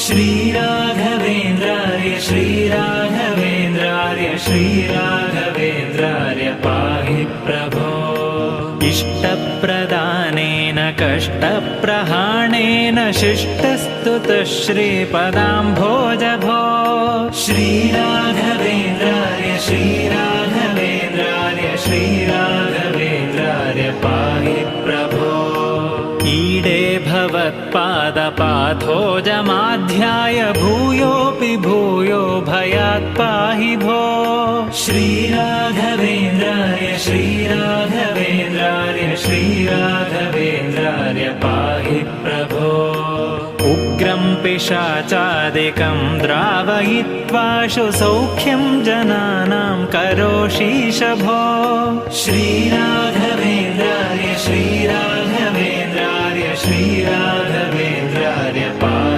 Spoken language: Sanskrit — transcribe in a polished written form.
श्रीराघवेन्द्रार्य श्रीराघवेन्द्रार्य श्रीराघवेन्द्रार्य पाहि प्रभो। इष्टप्रदानेन कष्टप्रहाणेन शिष्टस्तुतः श्रीपदाम्भोजभो। श्रीराघवेन्द्रार्य श्रीराघवेन्द्रार्य श्रीराघवेन्द्रार्य पाहि प्रभो। ईडे भवत्पादपाथोजमाध्याय भूयोऽपि भूयो भयात् पाहि भो। श्रीराघवेन्द्रार्य श्रीराघवेन्द्रार्य श्रीराघवेन्द्रार्य पाहि प्रभो। उग्रं पिशाचादिकं द्रावयित्वाशु सौख्यं जनानां करोषीश भो। श्रीराघवेन्द्रार्य श्रीराघवेन्द्रार्य श्रीराघवेन्द्रार्य पाहि